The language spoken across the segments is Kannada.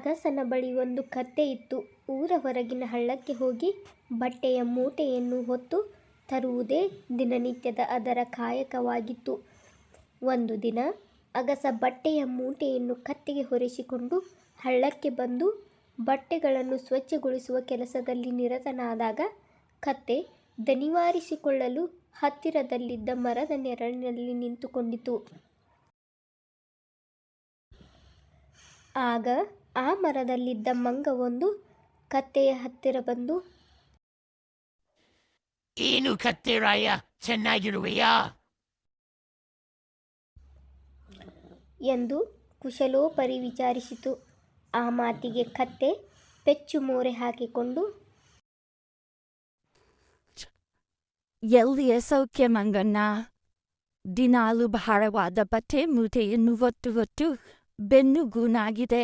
ಅಗಸನ ಬಳಿ ಒಂದು ಕತ್ತೆ ಇತ್ತು. ಊರ ಹೊರಗಿನ ಹಳ್ಳಕ್ಕೆ ಹೋಗಿ ಬಟ್ಟೆಯ ಮೂಟೆಯನ್ನು ಹೊತ್ತು ತರುವುದೇ ದಿನನಿತ್ಯದ ಅದರ ಕಾಯಕವಾಗಿತ್ತು. ಒಂದು ದಿನ ಅಗಸ ಬಟ್ಟೆಯ ಮೂಟೆಯನ್ನು ಕತ್ತೆಗೆ ಹೊರಿಸಿಕೊಂಡು ಹಳ್ಳಕ್ಕೆ ಬಂದು ಬಟ್ಟೆಗಳನ್ನು ಸ್ವಚ್ಛಗೊಳಿಸುವ ಕೆಲಸದಲ್ಲಿ ನಿರತನಾದಾಗ ಕತ್ತೆ ದಣಿವಾರಿಸಿಕೊಳ್ಳಲು ಹತ್ತಿರದಲ್ಲಿದ್ದ ಮರದ ನೆರಳಿನಲ್ಲಿ ನಿಂತುಕೊಂಡಿತು. ಆಗ ಆ ಮರದಲ್ಲಿದ್ದ ಮಂಗವೊಂದು ಕತ್ತೆಯ ಹತ್ತಿರ ಬಂದು, ಏನು ಕತ್ತೆರಾಯ, ಚೆನ್ನಾಗಿರುವೆಯಾ ಎಂದು ಕುಶಲೋಪರಿ ವಿಚಾರಿಸಿತು. ಆ ಮಾತಿಗೆ ಕತ್ತೆ ಪೆಚ್ಚು ಮೋರೆ ಹಾಕಿಕೊಂಡು, ಎಲ್ಲಿಯ ಸೌಖ್ಯ ಮಂಗಣ್ಣ? ದಿನಾಲು ಭಾರವಾದ ಬಟ್ಟೆ ಮೂಟೆಯನ್ನು ಹೊತ್ತು ಬೆನ್ನು ಗೂನಾಗಿದೆ.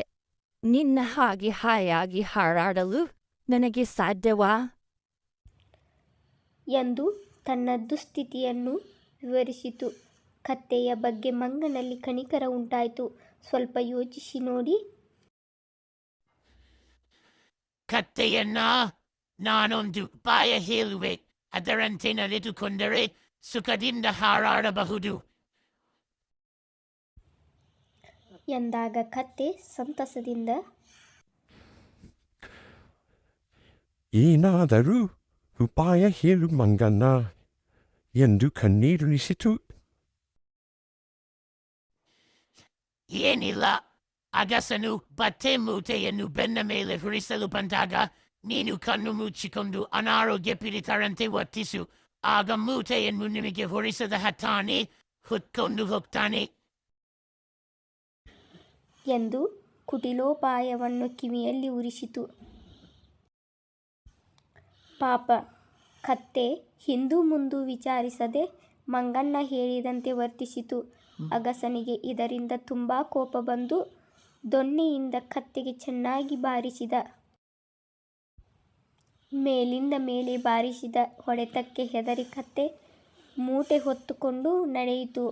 ನಿನ್ನ ಹಾಗೆ ಹಾಯಾಗಿ ಹಾರಾಡಲು ನನಗೆ ಸಾಧ್ಯವಾ? ಎಂದು ತನ್ನ ದುಸ್ಥಿತಿಯನ್ನು ವಿವರಿಸಿತು. ಕತ್ತೆಯ ಬಗ್ಗೆ ಮಂಗನಲ್ಲಿ ಕನಿಕರ ಉಂಟಾಯಿತು. ಸ್ವಲ್ಪ ಯೋಚಿಸಿ ನೋಡಿ, ಕತ್ತೆಯನ್ನ ನಾನೊಂದು ಉಪಾಯ ಹೇಳುವೆ, ಅದರಂತೆ ನಡೆದುಕೊಂಡರೆ ಸುಖದಿಂದ ಹಾರಾಡಬಹುದು ಎಂದಾಗ ಕತ್ತೆ ಸಂತಸದಿಂದ, ಏನಾದರೂ ಉಪಾಯ ಹೇಳು ಮಂಗಣ್ಣ ಎಂದು ಕಣ್ಣೀರಿಳಿಸಿತು. ಏನಿಲ್ಲ, ಅಗಸನು ಬಟ್ಟೆ ಮೂಟೆಯನ್ನು ಬೆನ್ನ ಮೇಲೆ ಹೊರಿಸಲು ಬಂದಾಗ ನೀನು ಕಣ್ಣು ಮುಚ್ಚಿಕೊಂಡು ಅನಾರೋಗ್ಯ ಪೀಡಿತರಂತೆ ವರ್ತಿಸು. ಆಗ ಮೂಟೆಯನ್ನು ನಿಮಗೆ ಹೊರಿಸದ ಹತ್ತಾನೆ ಹೊತ್ಕೊಂಡು ಹೋಗ್ತಾನೆ ಎಂದು ಕುಟಿಲೋಪಾಯವನ್ನು ಕಿವಿಯಲ್ಲಿ ಉರಿಸಿತು. ಪಾಪ ಕತ್ತೆ ಹಿಂದು ಮುಂದು ವಿಚಾರಿಸದೆ ಮಂಗಣ್ಣ ಹೇಳಿದಂತೆ ವರ್ತಿಸಿತು. ಅಗಸನಿಗೆ ಇದರಿಂದ ತುಂಬ ಕೋಪ ಬಂದು ದೊಣ್ಣೆಯಿಂದ ಕತ್ತೆಗೆ ಚೆನ್ನಾಗಿ ಬಾರಿಸಿದ. ಮೇಲಿಂದ ಮೇಲೆ ಬಾರಿಸಿದ ಹೊಡೆತಕ್ಕೆ ಹೆದರಿ ಕತ್ತೆ ಮೂಟೆ ಹೊತ್ತುಕೊಂಡು ನಡೆಯಿತು.